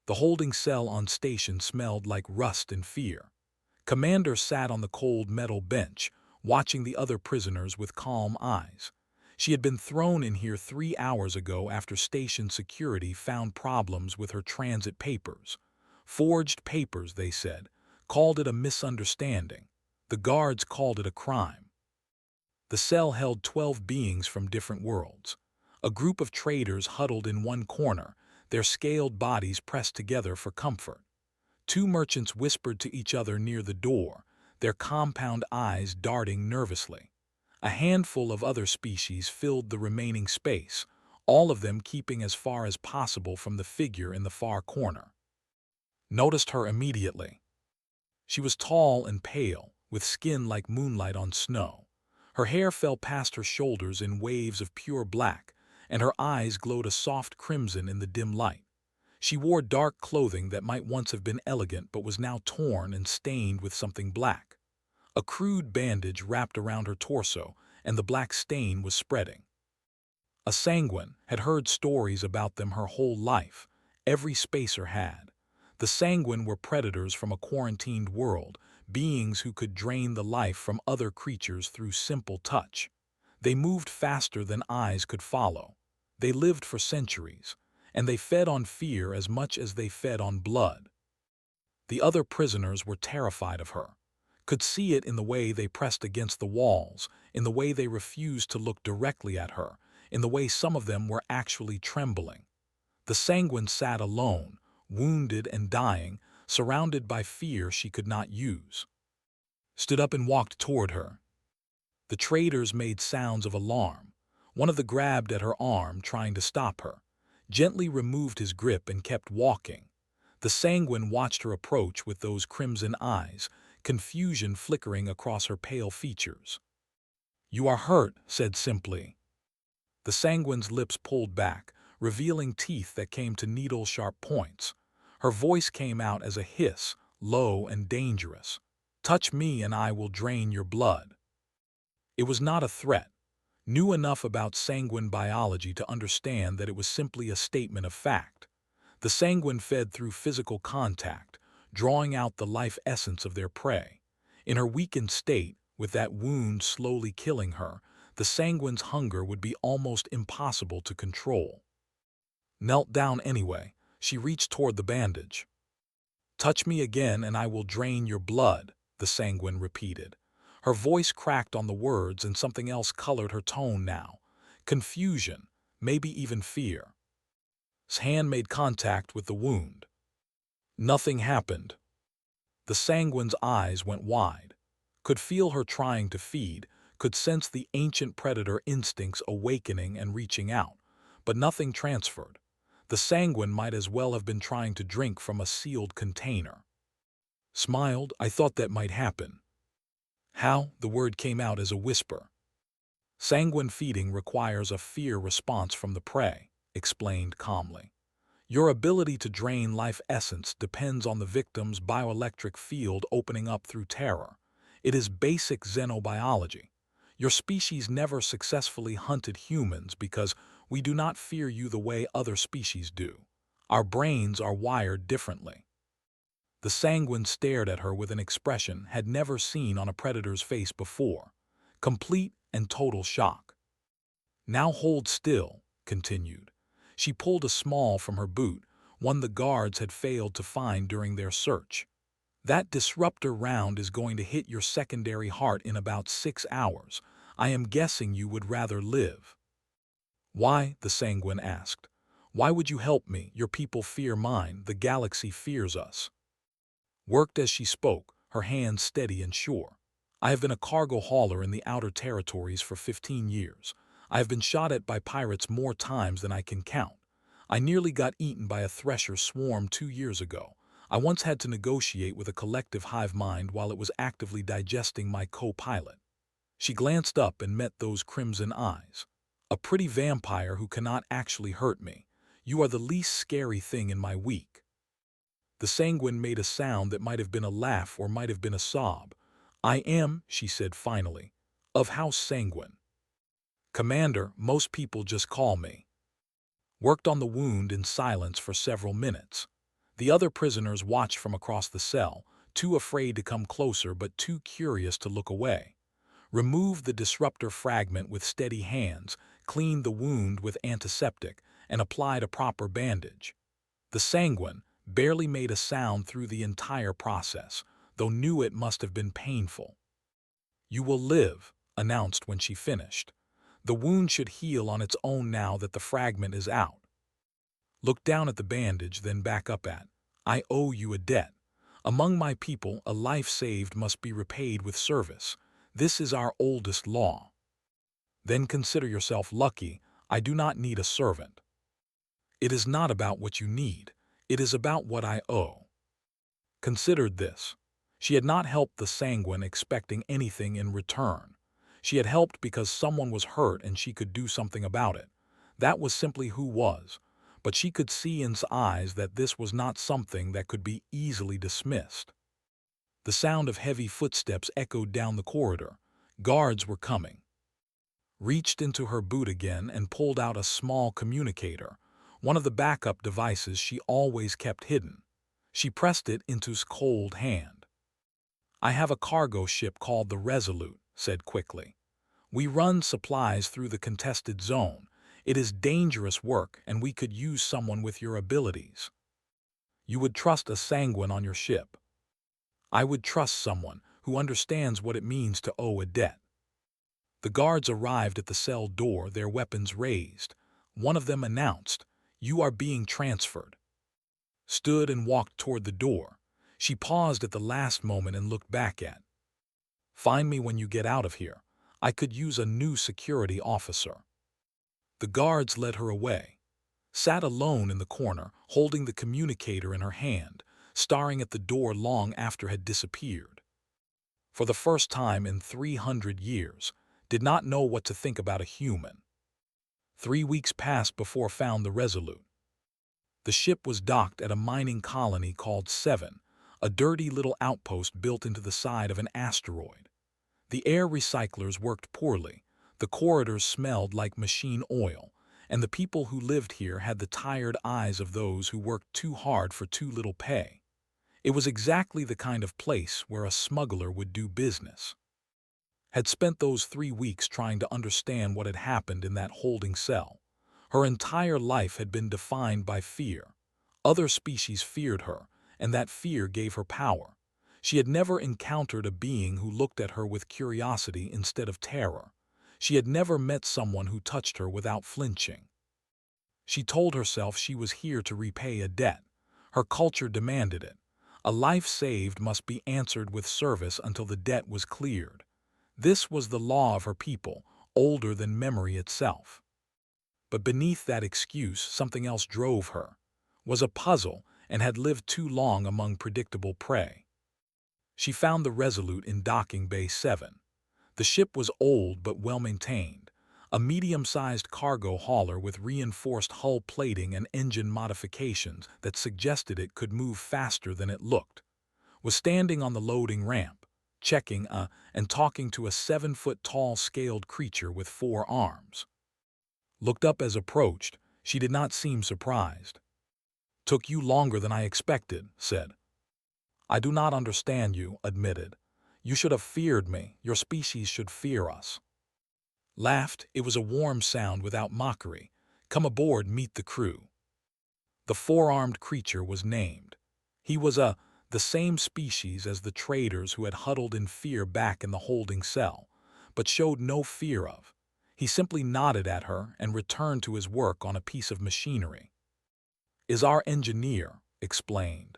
The holding cell on station smelled like rust and fear. Commander sat on the cold metal bench, watching the other prisoners with calm eyes. She had been thrown in here 3 hours ago after station security found problems with her transit papers. Forged papers, they said, called it a misunderstanding. The guards called it a crime. The cell held 12 beings from different worlds. A group of traders huddled in one corner, their scaled bodies pressed together for comfort. Two merchants whispered to each other near the door, their compound eyes darting nervously. A handful of other species filled the remaining space, all of them keeping as far as possible from the figure in the far corner. Noticed her immediately. She was tall and pale, with skin like moonlight on snow. Her hair fell past her shoulders in waves of pure black, and her eyes glowed a soft crimson in the dim light. She wore dark clothing that might once have been elegant but was now torn and stained with something black. A crude bandage wrapped around her torso, and the black stain was spreading. A sanguine had heard stories about them her whole life. Every spacer had. The sanguine were predators from a quarantined world, beings who could drain the life from other creatures through simple touch. They moved faster than eyes could follow. They lived for centuries, and they fed on fear as much as they fed on blood. The other prisoners were terrified of her, could see it in the way they pressed against the walls, in the way they refused to look directly at her, in the way some of them were actually trembling. The sanguine sat alone, wounded and dying, surrounded by fear she could not use. Stood up and walked toward her. The traders made sounds of alarm. One of them grabbed at her arm, trying to stop her, gently removed his grip and kept walking. The sanguine watched her approach with those crimson eyes, confusion flickering across her pale features. "You are hurt," said simply. The sanguine's lips pulled back, revealing teeth that came to needle-sharp points. Her voice came out as a hiss, low and dangerous. "Touch me and I will drain your blood." It was not a threat. Knew enough about sanguine biology to understand that it was simply a statement of fact. The sanguine fed through physical contact, drawing out the life essence of their prey. In her weakened state, with that wound slowly killing her, the sanguine's hunger would be almost impossible to control. Knelt down anyway, she reached toward the bandage. "Touch me again and I will drain your blood," the sanguine repeated. Her voice cracked on the words and something else colored her tone now. Confusion, maybe even fear. His hand made contact with the wound. Nothing happened. The sanguine's eyes went wide. Could feel her trying to feed, could sense the ancient predator instincts awakening and reaching out, but nothing transferred. The sanguine might as well have been trying to drink from a sealed container. Smiled, "I thought that might happen." "How?" The word came out as a whisper. "Sanguine feeding requires a fear response from the prey," explained calmly. "Your ability to drain life essence depends on the victim's bioelectric field opening up through terror. It is basic xenobiology. Your species never successfully hunted humans because we do not fear you the way other species do. Our brains are wired differently." The sanguine stared at her with an expression had never seen on a predator's face before. Complete and total shock. "Now hold still," continued. She pulled a small from her boot, one the guards had failed to find during their search. "That disruptor round is going to hit your secondary heart in about 6 hours. I am guessing you would rather live." "Why?" the sanguine asked. "Why would you help me? Your people fear mine. The galaxy fears us." Worked as she spoke, her hands steady and sure. "I have been a cargo hauler in the outer territories for 15 years. I have been shot at by pirates more times than I can count. I nearly got eaten by a thresher swarm 2 years ago. I once had to negotiate with a collective hive mind while it was actively digesting my co-pilot." She glanced up and met those crimson eyes. "A pretty vampire who cannot actually hurt me. You are the least scary thing in my week." The sanguine made a sound that might have been a laugh or might have been a sob. "I am," she said finally, "of House Sanguine. Commander, most people just call me." Worked on the wound in silence for several minutes. The other prisoners watched from across the cell, too afraid to come closer but too curious to look away. Remove the disruptor fragment with steady hands, cleaned the wound with antiseptic, and applied a proper bandage. The sanguine barely made a sound through the entire process, though knew it must have been painful. "You will live," announced when she finished. "The wound should heal on its own now that the fragment is out." Look down at the bandage, then back up at, "I owe you a debt. Among my people, a life saved must be repaid with service. This is our oldest law. Then consider yourself lucky. I do not need a servant. It is not about what you need. It is about what I owe." Considered this. She had not helped the sanguine expecting anything in return. She had helped because someone was hurt and she could do something about it. That was simply who was. But she could see in his eyes that this was not something that could be easily dismissed. The sound of heavy footsteps echoed down the corridor. Guards were coming. Reached into her boot again and pulled out a small communicator, one of the backup devices she always kept hidden. She pressed it into his cold hand. "I have a cargo ship called the Resolute," said quickly. "We run supplies through the contested zone. It is dangerous work, and we could use someone with your abilities." "You would trust a sanguine on your ship?" "I would trust someone who understands what it means to owe a debt." The guards arrived at the cell door, their weapons raised. One of them announced, "You are being transferred." Stood and walked toward the door. She paused at the last moment and looked back at. "Find me when you get out of here. I could use a new security officer." The guards led her away. Sat alone in the corner, holding the communicator in her hand, staring at the door long after had disappeared. For the first time in 300 years, did not know what to think about a human. 3 weeks passed before found the Resolute. The ship was docked at a mining colony called Seven, a dirty little outpost built into the side of an asteroid. The air recyclers worked poorly, the corridors smelled like machine oil, and the people who lived here had the tired eyes of those who worked too hard for too little pay. It was exactly the kind of place where a smuggler would do business. Had spent those 3 weeks trying to understand what had happened in that holding cell. Her entire life had been defined by fear. Other species feared her, and that fear gave her power. She had never encountered a being who looked at her with curiosity instead of terror. She had never met someone who touched her without flinching. She told herself she was here to repay a debt. Her culture demanded it. A life saved must be answered with service until the debt was cleared. This was the law of her people, older than memory itself. But beneath that excuse, something else drove her, was a puzzle, and had lived too long among predictable prey. She found the Resolute in Docking Bay 7. The ship was old but well-maintained, a medium-sized cargo hauler with reinforced hull plating and engine modifications that suggested it could move faster than it looked. Was standing on the loading ramp, checking and talking to a 7-foot-tall scaled creature with 4 arms. Looked up as approached. She did not seem surprised. "Took you longer than I expected," said. "I do not understand you," admitted. "You should have feared me. Your species should fear us." Laughed. It was a warm sound without mockery. "Come aboard, meet the crew." The 4-armed creature was named. He was the same species as the traders who had huddled in fear back in the holding cell, but showed no fear of. He simply nodded at her and returned to his work on a piece of machinery. "Is our engineer," explained.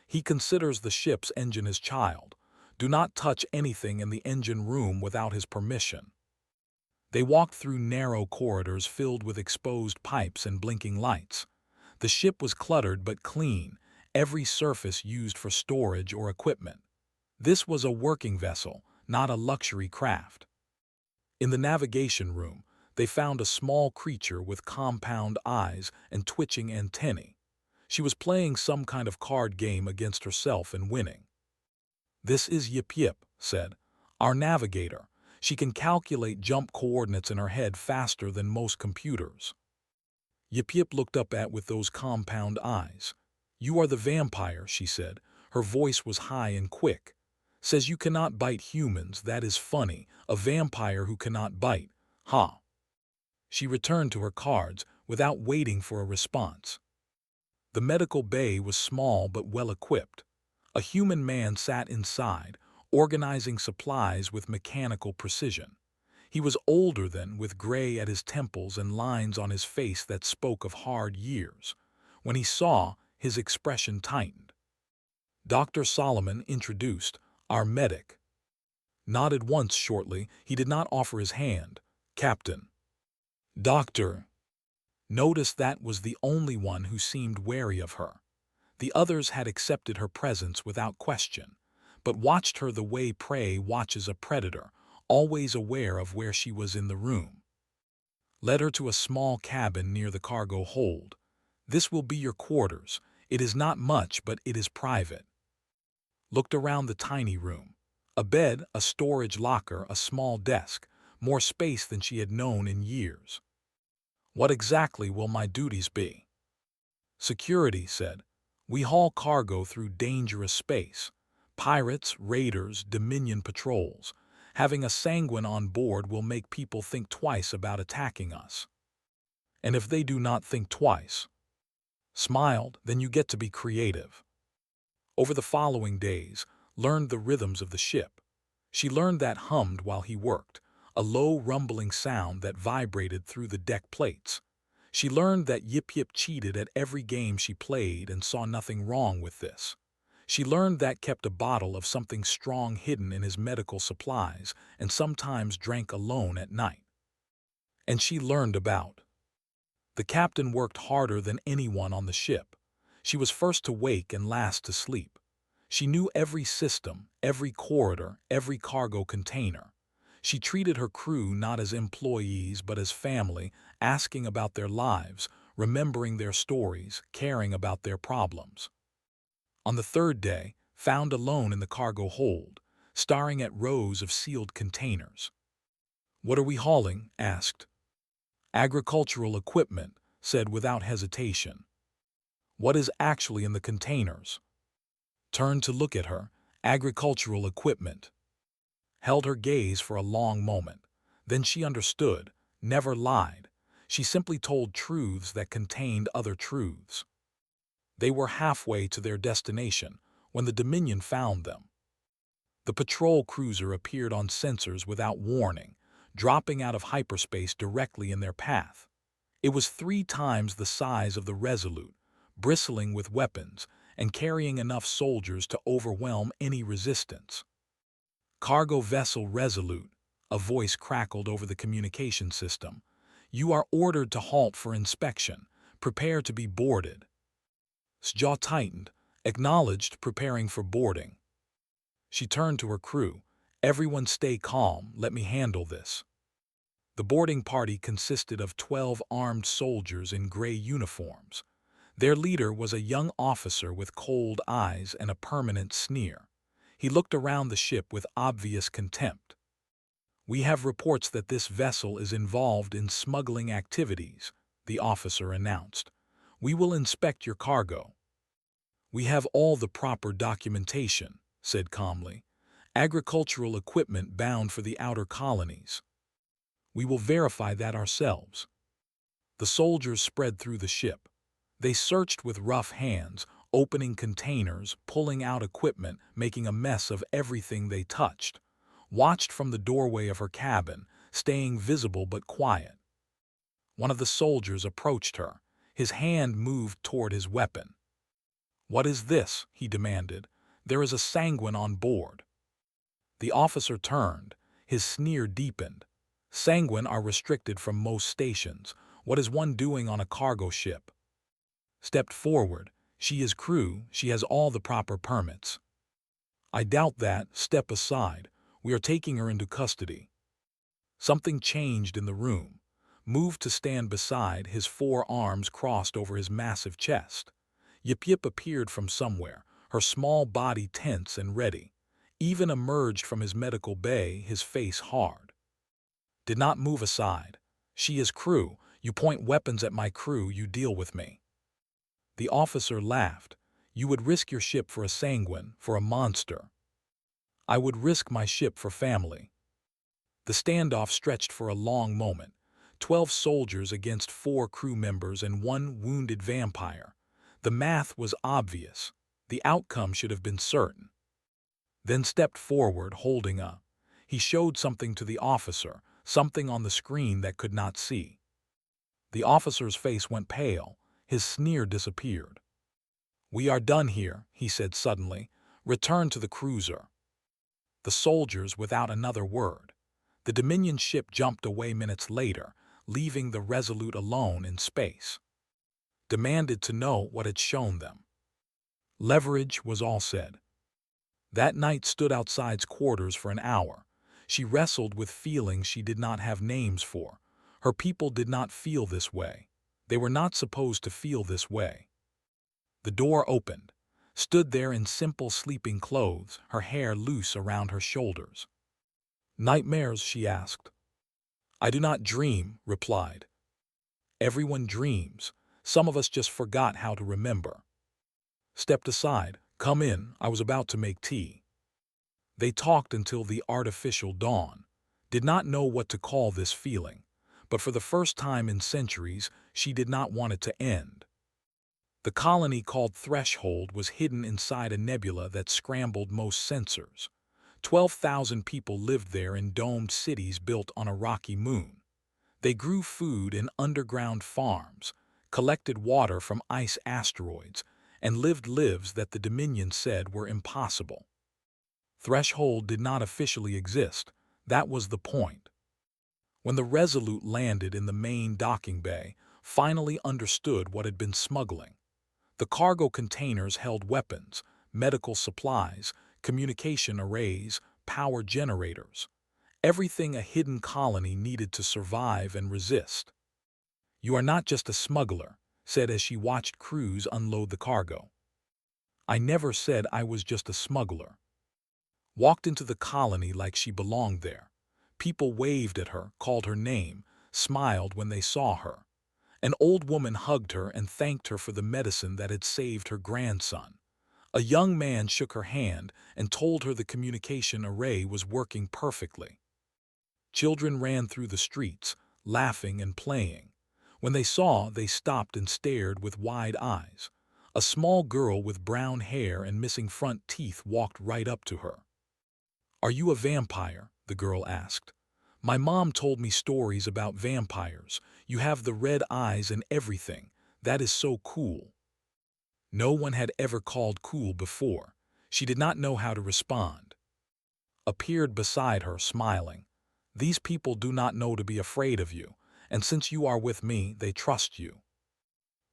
"He considers the ship's engine his child. Do not touch anything in the engine room without his permission." They walked through narrow corridors filled with exposed pipes and blinking lights. The ship was cluttered but clean, every surface used for storage or equipment. This was a working vessel, not a luxury craft. In the navigation room, they found a small creature with compound eyes and twitching antennae. She was playing some kind of card game against herself and winning. "This is Yip Yip," said. "Our navigator. She can calculate jump coordinates in her head faster than most computers." Yip Yip looked up at with those compound eyes. "You are the vampire," she said. Her voice was high and quick. "Says you cannot bite humans. That is funny. A vampire who cannot bite. Ha." She returned to her cards without waiting for a response. The medical bay was small but well-equipped. A human man sat inside, organizing supplies with mechanical precision. He was older than, with gray at his temples and lines on his face that spoke of hard years. When he saw, his expression tightened. Dr. Solomon introduced, "Our medic." Nodded once shortly, he did not offer his hand. "Captain." "Doctor." Noticed that was the only one who seemed wary of her. The others had accepted her presence without question, but watched her the way prey watches a predator, always aware of where she was in the room. Led her to a small cabin near the cargo hold. "This will be your quarters. It is not much, but it is private." Looked around the tiny room. A bed, a storage locker, a small desk, more space than she had known in years. "What exactly will my duties be?" "Security," said. "We haul cargo through dangerous space. Pirates, raiders, Dominion patrols. Having a sanguine on board will make people think twice about attacking us. And if they do not think twice," smiled, "then you get to be creative." Over the following days, learned the rhythms of the ship. She learned that hummed while he worked, a low rumbling sound that vibrated through the deck plates. She learned that Yip Yip cheated at every game she played and saw nothing wrong with this. She learned that kept a bottle of something strong hidden in his medical supplies and sometimes drank alone at night. And she learned about. The captain worked harder than anyone on the ship. She was first to wake and last to sleep. She knew every system, every corridor, every cargo container. She treated her crew not as employees but as family, asking about their lives, remembering their stories, caring about their problems. On the third day, found alone in the cargo hold, staring at rows of sealed containers. "What are we hauling?" asked. "Agricultural equipment," said without hesitation. "What is actually in the containers?" Turned to look at her. "Agricultural equipment." Held her gaze for a long moment. Then she understood, never lied. She simply told truths that contained other truths. They were halfway to their destination when the Dominion found them. The patrol cruiser appeared on sensors without warning, dropping out of hyperspace directly in their path. It was 3 times the size of the Resolute, bristling with weapons and carrying enough soldiers to overwhelm any resistance. "Cargo vessel Resolute," a voice crackled over the communication system. "You are ordered to halt for inspection. Prepare to be boarded." Jaw tightened, acknowledged, preparing for boarding. She turned to her crew. "Everyone stay calm, let me handle this." The boarding party consisted of 12 armed soldiers in gray uniforms. Their leader was a young officer with cold eyes and a permanent sneer. He looked around the ship with obvious contempt. "We have reports that this vessel is involved in smuggling activities," the officer announced. "We will inspect your cargo." "We have all the proper documentation," said calmly. "Agricultural equipment bound for the outer colonies. We will verify that ourselves." The soldiers spread through the ship. They searched with rough hands, opening containers, pulling out equipment, making a mess of everything they touched. Watched from the doorway of her cabin, staying visible but quiet. One of the soldiers approached her. His hand moved toward his weapon. "What is this?" he demanded. "There is a sanguine on board." The officer turned. His sneer deepened. "Sanguine are restricted from most stations. What is one doing on a cargo ship?" Stepped forward. "She is crew. She has all the proper permits." "I doubt that. Step aside. We are taking her into custody." Something changed in the room. Moved to stand beside, his 4 arms crossed over his massive chest. Yip Yip appeared from somewhere, her small body tense and ready. Even emerged from his medical bay, his face hard. Did not move aside. "She is crew. You point weapons at my crew, you deal with me." The officer laughed. You would risk your ship for a sanguine, for a monster. I would risk my ship for family. The standoff stretched for a long moment. 12 soldiers against 4 crew members and 1 wounded vampire. The math was obvious. The outcome should have been certain. Then stepped forward, holding a. He showed something to the officer, something on the screen that could not see. The officer's face went pale. His sneer disappeared. "We are done here," he said suddenly. "Return to the cruiser." The soldiers, without another word. The Dominion ship jumped away minutes later, leaving the Resolute alone in space. Demanded to know what had shown them. Leverage was all said. That night stood outside's quarters for an hour. She wrestled with feelings she did not have names for. Her people did not feel this way. They were not supposed to feel this way. The door opened. Stood there in simple sleeping clothes, her hair loose around her shoulders. "Nightmares?" she asked. "I do not dream," replied. "Everyone dreams. Some of us just forgot how to remember." Stepped aside. "Come in, I was about to make tea." They talked until the artificial dawn. Did not know what to call this feeling, but for the first time in centuries, she did not want it to end. The colony called Threshold was hidden inside a nebula that scrambled most sensors. 12,000 people lived there in domed cities built on a rocky moon. They grew food in underground farms, collected water from ice asteroids, and lived lives that the Dominion said were impossible. Threshold did not officially exist. That was the point. When the Resolute landed in the main docking bay, finally understood what had been smuggling. The cargo containers held weapons, medical supplies, communication arrays, power generators. Everything a hidden colony needed to survive and resist. "You are not just a smuggler," said as she watched crews unload the cargo. "I never said I was just a smuggler." Walked into the colony like she belonged there. People waved at her, called her name, smiled when they saw her. An old woman hugged her and thanked her for the medicine that had saved her grandson. A young man shook her hand and told her the communication array was working perfectly. Children ran through the streets, laughing and playing. When they saw, they stopped and stared with wide eyes. A small girl with brown hair and missing front teeth walked right up to her. "Are you a vampire?" the girl asked. "My mom told me stories about vampires. You have the red eyes and everything. That is so cool." No one had ever called cool before. She did not know how to respond. Appeared beside her, smiling. "These people do not know to be afraid of you, and since you are with me, they trust you."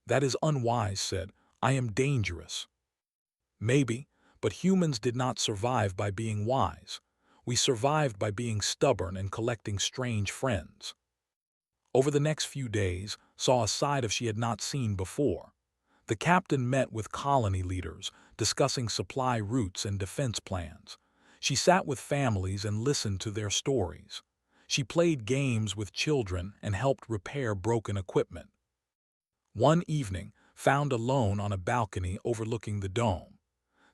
"That is unwise," said. "I am dangerous." "Maybe, but humans did not survive by being wise. We survived by being stubborn and collecting strange friends." Over the next few days, saw a side of she had not seen before. The captain met with colony leaders, discussing supply routes and defense plans. She sat with families and listened to their stories. She played games with children and helped repair broken equipment. One evening, found alone on a balcony overlooking the dome.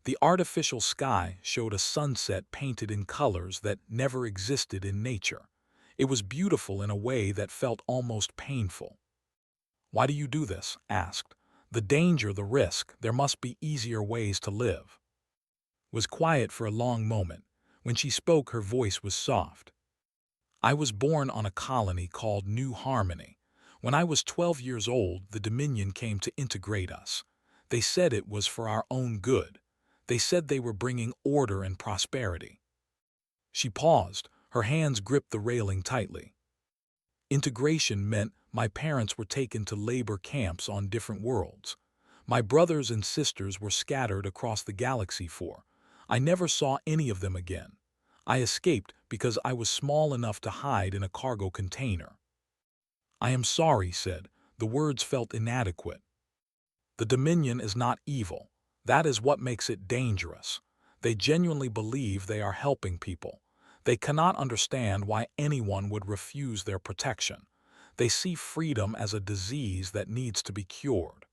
The artificial sky showed a sunset painted in colors that never existed in nature. It was beautiful in a way that felt almost painful. "Why do you do this?" asked. "The danger, the risk, there must be easier ways to live." Was quiet for a long moment. When she spoke, her voice was soft. "I was born on a colony called New Harmony. When I was 12 years old, the Dominion came to integrate us. They said it was for our own good. They said they were bringing order and prosperity." She paused, her hands gripped the railing tightly. "Integration meant my parents were taken to labor camps on different worlds. My brothers and sisters were scattered across the galaxy I never saw any of them again. I escaped because I was small enough to hide in a cargo container." "I am sorry," said. The words felt inadequate. "The Dominion is not evil. That is what makes it dangerous. They genuinely believe they are helping people. They cannot understand why anyone would refuse their protection. They see freedom as a disease that needs to be cured."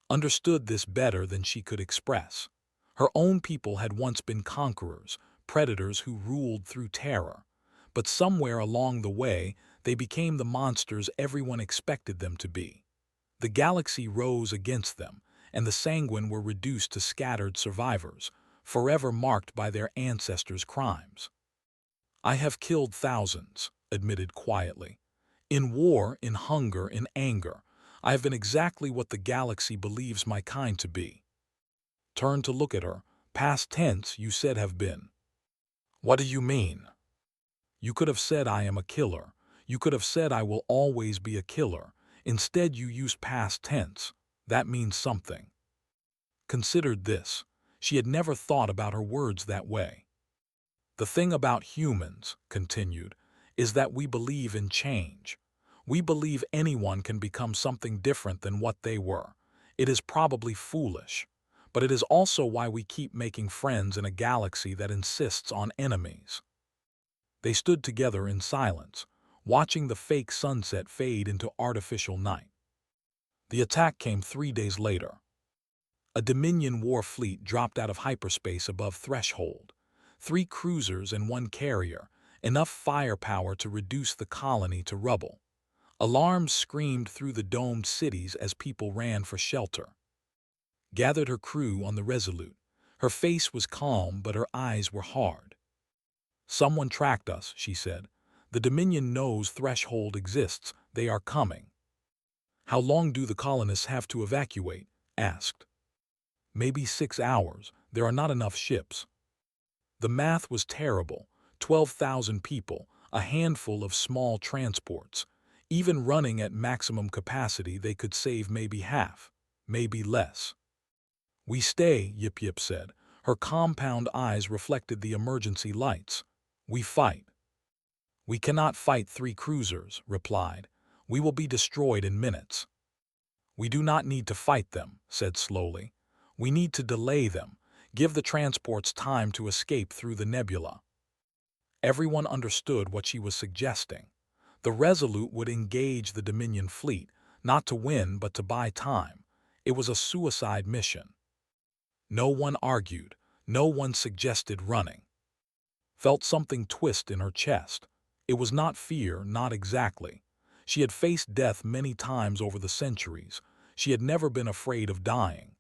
understood this better than she could express. Her own people had once been conquerors, predators who ruled through terror. But somewhere along the way, they became the monsters everyone expected them to be. The galaxy rose against them, and the sanguine were reduced to scattered survivors, forever marked by their ancestors' crimes. "I have killed thousands," admitted quietly. "In war, in hunger, in anger, I have been exactly what the galaxy believes my kind to be." Turn to look at her. Past tense, you said have been. What do you mean? You could have said I am a killer. You could have said I will always be a killer. Instead, you used past tense. That means something. Considered this. She had never thought about her words that way. "The thing about humans," continued, "is that we believe in change. We believe anyone can become something different than what they were. It is probably foolish, but it is also why we keep making friends in a galaxy that insists on enemies." They stood together in silence, watching the fake sunset fade into artificial night. The attack came 3 days later. A Dominion war fleet dropped out of hyperspace above Threshold. 3 cruisers and 1 carrier, enough firepower to reduce the colony to rubble. Alarms screamed through the domed cities as people ran for shelter. Gathered her crew on the Resolute. Her face was calm, but her eyes were hard. "Someone tracked us," she said. "The Dominion knows Threshold exists. They are coming." "How long do the colonists have to evacuate?" asked. "Maybe 6 hours. There are not enough ships." The math was terrible. 12,000 people, a handful of small transports. Even running at maximum capacity, they could save maybe half, maybe less. "We stay," Yip Yip said. Her compound eyes reflected the emergency lights. "We fight." "We cannot fight 3 cruisers," replied. "We will be destroyed in minutes." "We do not need to fight them," said slowly. "We need to delay them, give the transports time to escape through the nebula." Everyone understood what she was suggesting. The Resolute would engage the Dominion fleet, not to win but to buy time. It was a suicide mission. No one argued. No one suggested running. Felt something twist in her chest. It was not fear, not exactly. She had faced death many times over the centuries. She had never been afraid of dying.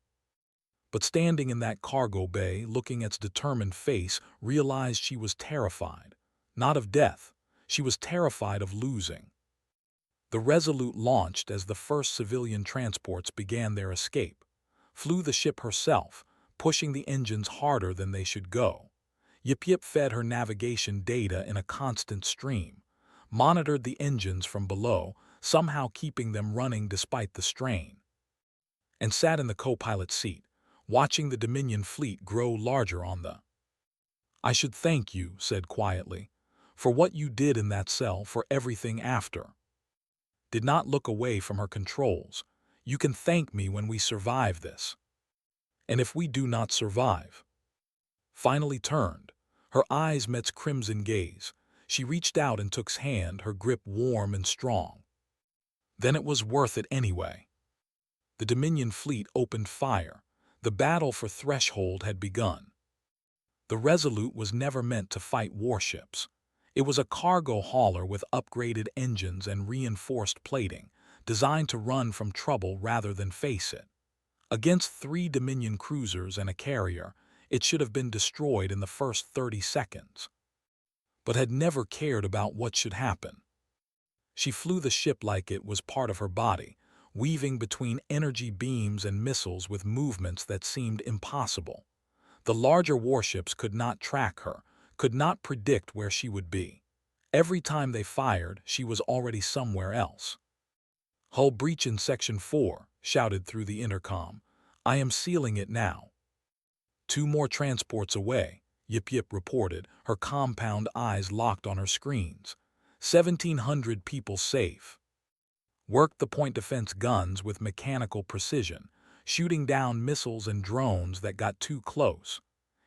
But standing in that cargo bay, looking at its determined face, realized she was terrified. Not of death. She was terrified of losing. The Resolute launched as the first civilian transports began their escape. Flew the ship herself, pushing the engines harder than they should go. Yip Yip fed her navigation data in a constant stream, monitored the engines from below, somehow keeping them running despite the strain, and sat in the co-pilot seat, watching the Dominion fleet grow larger on the. "I should thank you," said quietly, "for what you did in that cell, for everything after." Did not look away from her controls. "You can thank me when we survive this. And if we do not survive." Finally turned. Her eyes met crimson gaze. She reached out and took's hand, her grip warm and strong. "Then it was worth it anyway." The Dominion fleet opened fire. The battle for Threshold had begun. The Resolute was never meant to fight warships. It was a cargo hauler with upgraded engines and reinforced plating, designed to run from trouble rather than face it. Against 3 Dominion cruisers and a carrier, it should have been destroyed in the first 30 seconds. But had never cared about what should happen. She flew the ship like it was part of her body, weaving between energy beams and missiles with movements that seemed impossible. The larger warships could not track her, could not predict where she would be. Every time they fired, she was already somewhere else. "Hull breach in Section 4, shouted through the intercom. "I am sealing it now." 2 more transports away, Yip Yip reported, her compound eyes locked on her screens. 1,700 people safe. Worked the point defense guns with mechanical precision, shooting down missiles and drones that got too close.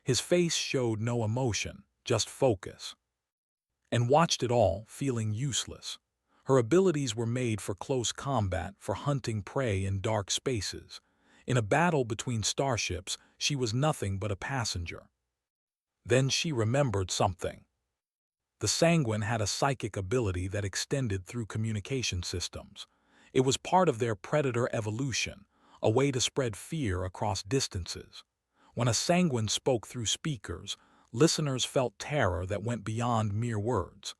His face showed no emotion, just focus. And watched it all, feeling useless. Her abilities were made for close combat, for hunting prey in dark spaces. In a battle between starships, she was nothing but a passenger. Then she remembered something. The Sanguine had a psychic ability that extended through communication systems. It was part of their predator evolution, a way to spread fear across distances. When a Sanguine spoke through speakers, listeners felt terror that went beyond mere words.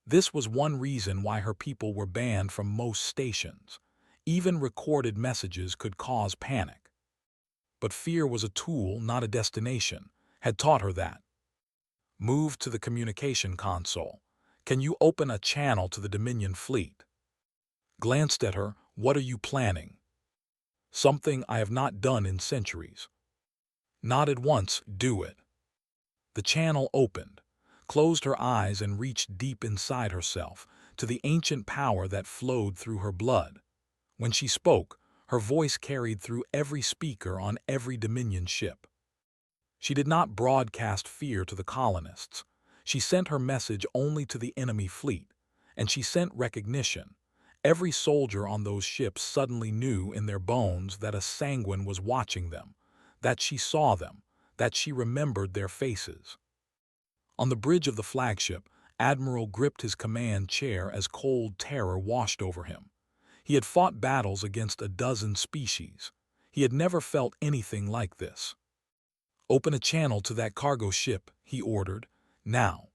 This was one reason why her people were banned from most stations. Even recorded messages could cause panic. But fear was a tool, not a destination, had taught her that. Moved to the communication console. Can you open a channel to the Dominion fleet? Glanced at her. What are you planning? Something I have not done in centuries. Nodded once. Do it. The channel opened, closed her eyes and reached deep inside herself to the ancient power that flowed through her blood. When she spoke, her voice carried through every speaker on every Dominion ship. She did not broadcast fear to the colonists. She sent her message only to the enemy fleet, and she sent recognition. Every soldier on those ships suddenly knew in their bones that a Sanguine was watching them, that she saw them, that she remembered their faces. On the bridge of the flagship, Admiral gripped his command chair as cold terror washed over him. He had fought battles against a dozen species. He had never felt anything like this. Open a channel to that cargo ship, he ordered. Now.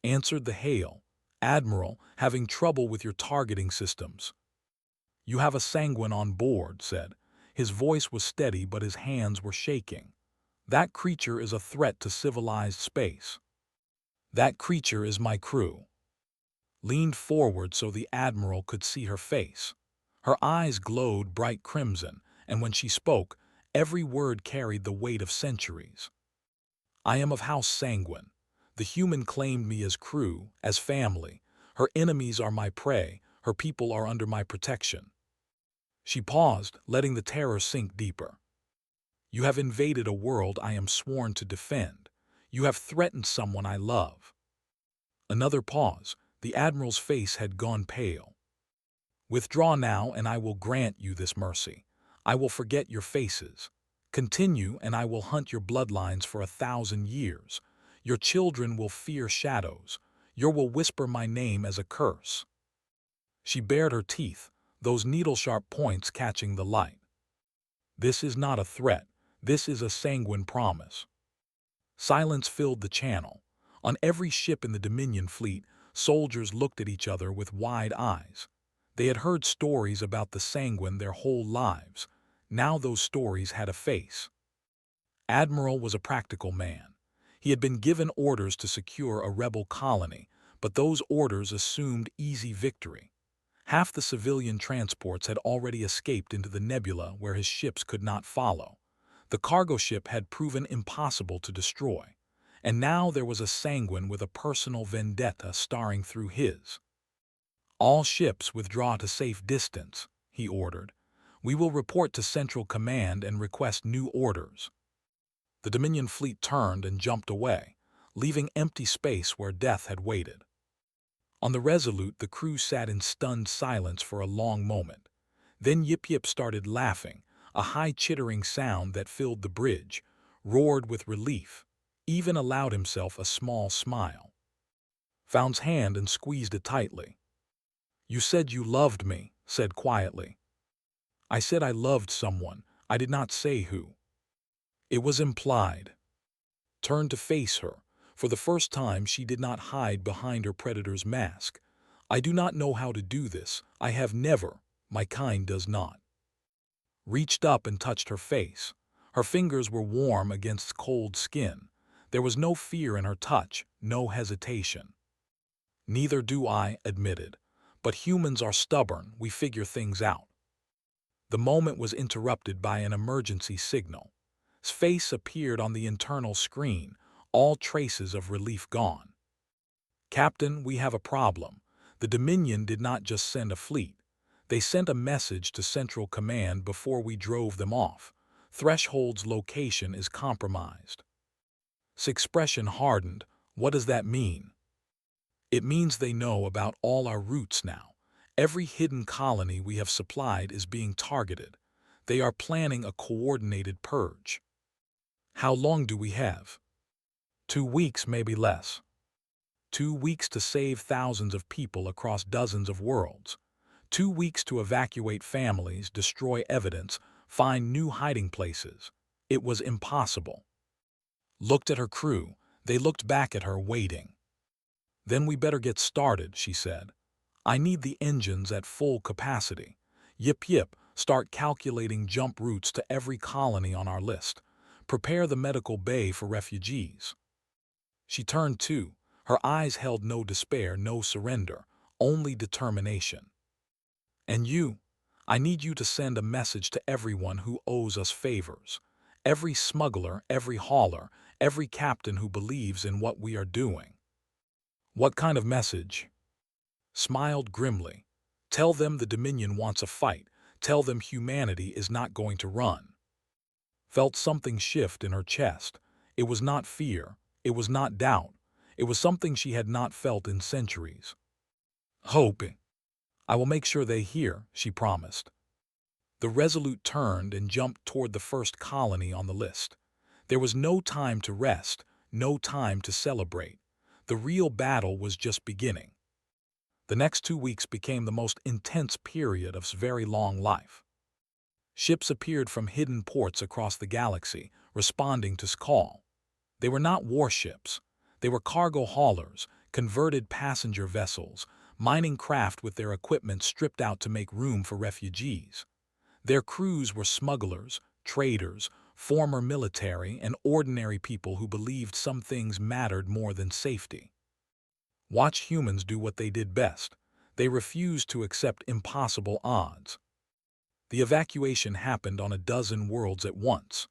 Answered the hail. Admiral, having trouble with your targeting systems. You have a Sanguine on board, said. His voice was steady, but his hands were shaking. That creature is a threat to civilized space. That creature is my crew. Leaned forward so the Admiral could see her face. Her eyes glowed bright crimson, and when she spoke, every word carried the weight of centuries. I am of House Sanguine. The human claimed me as crew, as family. Her enemies are my prey. Her people are under my protection. She paused, letting the terror sink deeper. You have invaded a world I am sworn to defend. You have threatened someone I love. Another pause. The Admiral's face had gone pale. Withdraw now, and I will grant you this mercy. I will forget your faces. Continue, and I will hunt your bloodlines for 1,000 years. Your children will fear shadows. You will whisper my name as a curse. She bared her teeth, those needle-sharp points catching the light. This is not a threat. This is a Sanguine promise. Silence filled the channel. On every ship in the Dominion fleet, soldiers looked at each other with wide eyes. They had heard stories about the Sanguine their whole lives. Now those stories had a face. Admiral was a practical man. He had been given orders to secure a rebel colony, but those orders assumed easy victory. Half the civilian transports had already escaped into the nebula where his ships could not follow. The cargo ship had proven impossible to destroy, and now there was a Sanguine with a personal vendetta starring through his. All ships withdraw to safe distance, he ordered. We will report to Central Command and request new orders. The Dominion fleet turned and jumped away, leaving empty space where death had waited. On the Resolute, the crew sat in stunned silence for a long moment. Then Yip Yip started laughing, a high chittering sound that filled the bridge, roared with relief, even allowed himself a small smile. Found's hand and squeezed it tightly. You said you loved me, said quietly. I said I loved someone. I did not say who. It was implied. Turned to face her. For the first time, she did not hide behind her predator's mask. I do not know how to do this. I have never. My kind does not. Reached up and touched her face. Her fingers were warm against cold skin. There was no fear in her touch, no hesitation. Neither do I, admitted. But humans are stubborn. We figure things out. The moment was interrupted by an emergency signal. His face appeared on the internal screen, all traces of relief gone. Captain, we have a problem. The Dominion did not just send a fleet. They sent a message to Central Command before we drove them off. Threshold's location is compromised. His expression hardened. What does that mean? It means they know about all our routes now. Every hidden colony we have supplied is being targeted. They are planning a coordinated purge. How long do we have? 2 weeks, maybe less. 2 weeks to save thousands of people across dozens of worlds. 2 weeks to evacuate families, destroy evidence, find new hiding places. It was impossible. Looked at her crew. They looked back at her, waiting. Then we better get started, she said. I need the engines at full capacity. Yip yip, start calculating jump routes to every colony on our list. Prepare the medical bay for refugees. She turned to. Her eyes held no despair, no surrender, only determination. And you? I need you to send a message to everyone who owes us favors. Every smuggler, every hauler, every captain who believes in what we are doing. What kind of message? Smiled grimly. Tell them the Dominion wants a fight. Tell them humanity is not going to run. Felt something shift in her chest. It was not fear. It was not doubt. It was something she had not felt in centuries. Hope. I will make sure they hear, she promised. The Resolute turned and jumped toward the first colony on the list. There was no time to rest, no time to celebrate. The real battle was just beginning. The next 2 weeks became the most intense period of very long life. Ships appeared from hidden ports across the galaxy, responding to call. They were not warships. They were cargo haulers, converted passenger vessels, mining craft with their equipment stripped out to make room for refugees. Their crews were smugglers, traders, former military, and ordinary people who believed some things mattered more than safety. Watch humans do what they did best. They refused to accept impossible odds. The evacuation happened on a dozen worlds at once.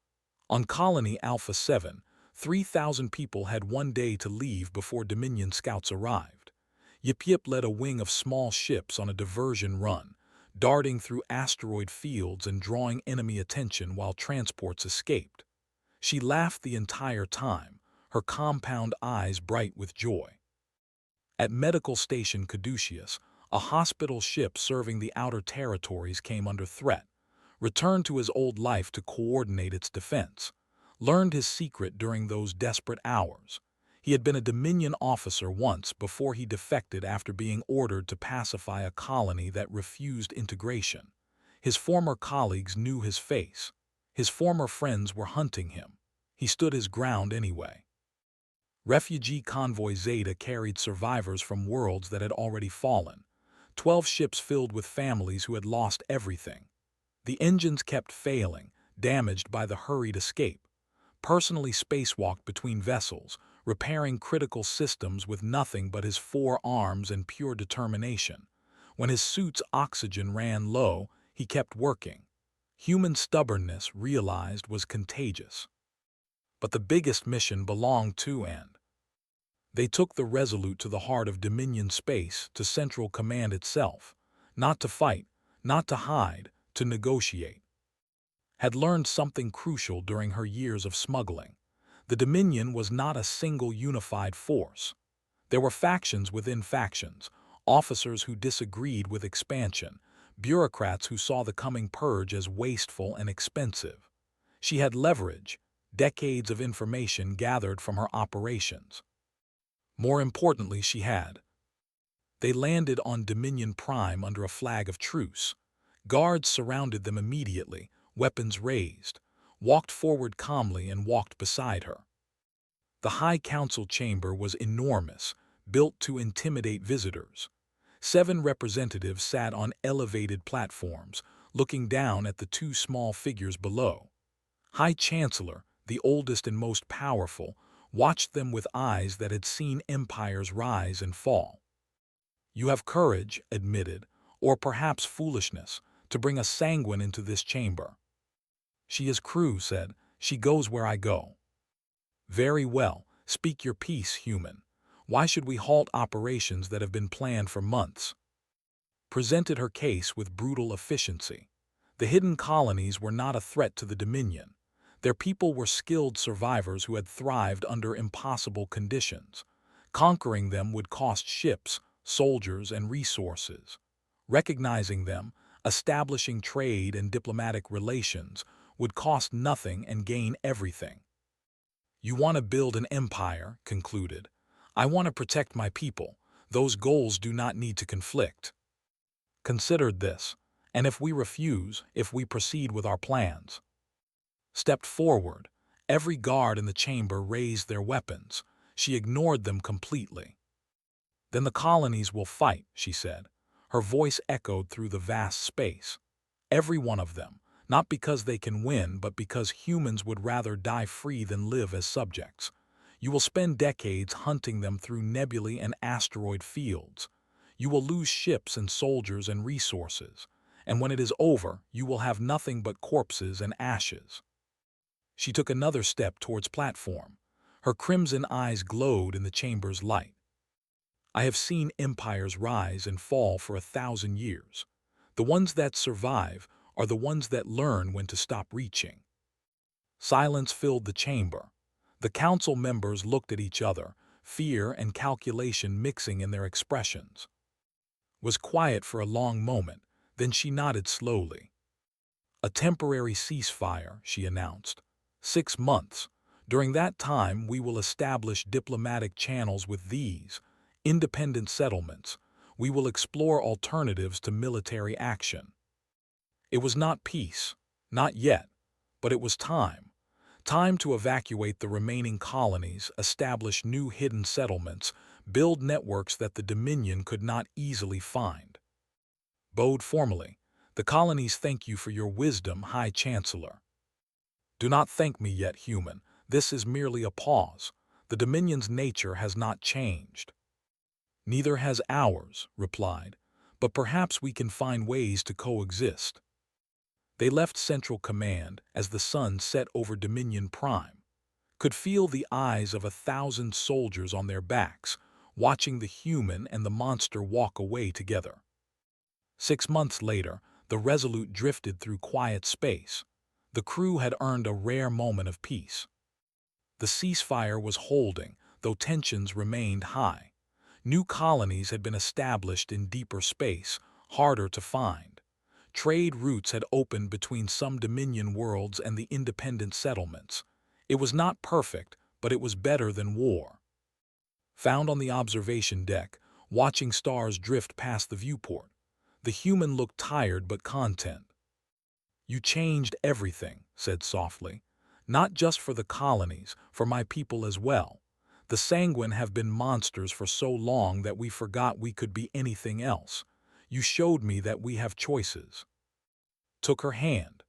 On Colony Alpha 7, 3,000 people had one day to leave before Dominion scouts arrived. Yip Yip led a wing of small ships on a diversion run, darting through asteroid fields and drawing enemy attention while transports escaped. She laughed the entire time, her compound eyes bright with joy. At Medical Station Caduceus, a hospital ship serving the outer territories came under threat, returned to his old life to coordinate its defense, learned his secret during those desperate hours. He had been a Dominion officer once before he defected after being ordered to pacify a colony that refused integration. His former colleagues knew his face. His former friends were hunting him. He stood his ground anyway. Refugee Convoy Zeta carried survivors from worlds that had already fallen. 12 ships filled with families who had lost everything. The engines kept failing, damaged by the hurried escape. Personally spacewalked between vessels, repairing critical systems with nothing but his 4 arms and pure determination. When his suit's oxygen ran low, he kept working. Human stubbornness, realized, was contagious. But the biggest mission belonged to and they took the Resolute to the heart of Dominion space, to Central Command itself, not to fight, not to hide, to negotiate. Had learned something crucial during her years of smuggling. The Dominion was not a single unified force. There were factions within factions, officers who disagreed with expansion, bureaucrats who saw the coming purge as wasteful and expensive. She had leverage, decades of information gathered from her operations. More importantly, she had. They landed on Dominion Prime under a flag of truce. Guards surrounded them immediately, weapons raised, walked forward calmly and walked beside her. The High Council chamber was enormous, built to intimidate visitors. 7 representatives sat on elevated platforms, looking down at the 2 small figures below. High Chancellor, the oldest and most powerful, watched them with eyes that had seen empires rise and fall. You have courage, admitted, or perhaps foolishness, to bring a sanguine into this chamber. She is crew, said. She goes where I go. Very well, speak your piece, human. Why should we halt operations that have been planned for months? Presented her case with brutal efficiency. The hidden colonies were not a threat to the Dominion. Their people were skilled survivors who had thrived under impossible conditions. Conquering them would cost ships, soldiers, and resources. Recognizing them, Establishing trade and diplomatic relations would cost nothing and gain everything. You want to build an empire, concluded. I want to protect my people. Those goals do not need to conflict. Considered this, and if we refuse, if we proceed with our plans. Stepped forward. Every guard in the chamber raised their weapons. She ignored them completely. Then the colonies will fight, she said. Her voice echoed through the vast space. Every one of them, not because they can win, but because humans would rather die free than live as subjects. You will spend decades hunting them through nebulae and asteroid fields. You will lose ships and soldiers and resources. And when it is over, you will have nothing but corpses and ashes. She took another step towards platform. Her crimson eyes glowed in the chamber's light. I have seen empires rise and fall for 1,000 years. The ones that survive are the ones that learn when to stop reaching. Silence filled the chamber. The council members looked at each other, fear and calculation mixing in their expressions. Was quiet for a long moment, then she nodded slowly. A temporary ceasefire, she announced. 6 months. During that time, we will establish diplomatic channels with these independent settlements. We will explore alternatives to military action. It was not peace, not yet, but it was time. Time to evacuate the remaining colonies, establish new hidden settlements, build networks that the Dominion could not easily find. Bowed formally, the colonies thank you for your wisdom, High Chancellor. Do not thank me yet, human. This is merely a pause. The Dominion's nature has not changed. Neither has ours, replied, but perhaps we can find ways to coexist. They left Central Command as the sun set over Dominion Prime, could feel the eyes of 1,000 soldiers on their backs, watching the human and the monster walk away together. 6 months later, the Resolute drifted through quiet space. The crew had earned a rare moment of peace. The ceasefire was holding, though tensions remained high. New colonies had been established in deeper space, harder to find. Trade routes had opened between some Dominion worlds and the independent settlements. It was not perfect, but it was better than war. Found on the observation deck, watching stars drift past the viewport, the human looked tired but content. You changed everything, said softly. Not just for the colonies, for my people as well. The Sanguine have been monsters for so long that we forgot we could be anything else. You showed me that we have choices. Took her hand.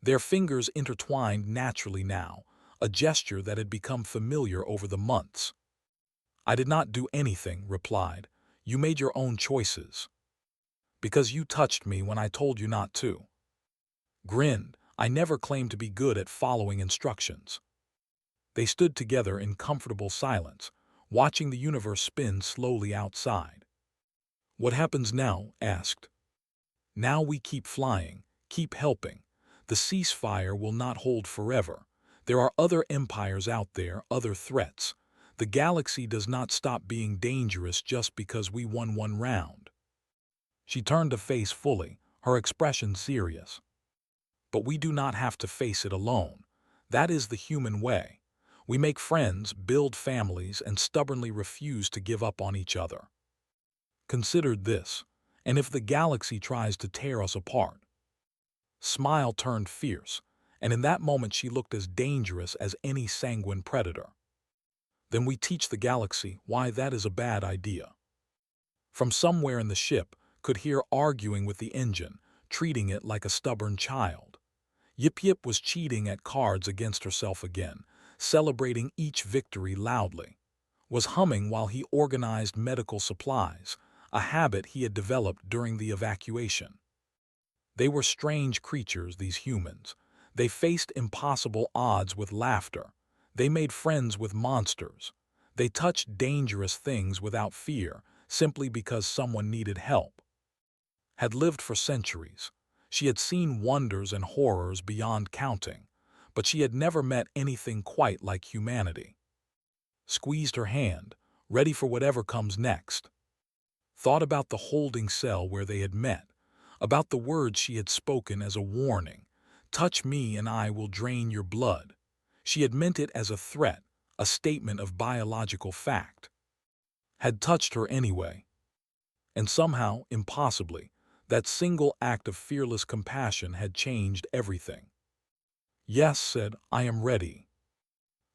Their fingers intertwined naturally now, a gesture that had become familiar over the months. I did not do anything, replied. You made your own choices. Because you touched me when I told you not to. Grinned. I never claimed to be good at following instructions. They stood together in comfortable silence, watching the universe spin slowly outside. What happens now? Asked. Now we keep flying, keep helping. The ceasefire will not hold forever. There are other empires out there, other threats. The galaxy does not stop being dangerous just because we won one round. She turned to face fully, her expression serious. But we do not have to face it alone. That is the human way. We make friends, build families, and stubbornly refuse to give up on each other. Considered this, and if the galaxy tries to tear us apart? Smile turned fierce, and in that moment she looked as dangerous as any sanguine predator. Then we teach the galaxy why that is a bad idea. From somewhere in the ship, could hear arguing with the engine, treating it like a stubborn child. Yip Yip was cheating at cards against herself again, celebrating each victory loudly. Was humming while he organized medical supplies, a habit he had developed during the evacuation. They were strange creatures, these humans. They faced impossible odds with laughter. They made friends with monsters. They touched dangerous things without fear, simply because someone needed help. Had lived for centuries. She had seen wonders and horrors beyond counting, but she had never met anything quite like humanity. Squeezed her hand, ready for whatever comes next. Thought about the holding cell where they had met, about the words she had spoken as a warning. Touch me and I will drain your blood. She had meant it as a threat, a statement of biological fact. Had touched her anyway. And somehow, impossibly, that single act of fearless compassion had changed everything. Yes, said, I am ready.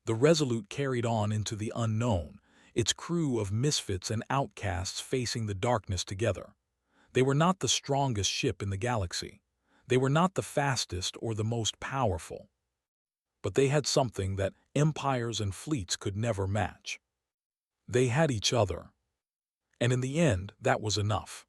The Resolute carried on into the unknown, its crew of misfits and outcasts facing the darkness together. They were not the strongest ship in the galaxy. They were not the fastest or the most powerful. But they had something that empires and fleets could never match. They had each other. And in the end, that was enough.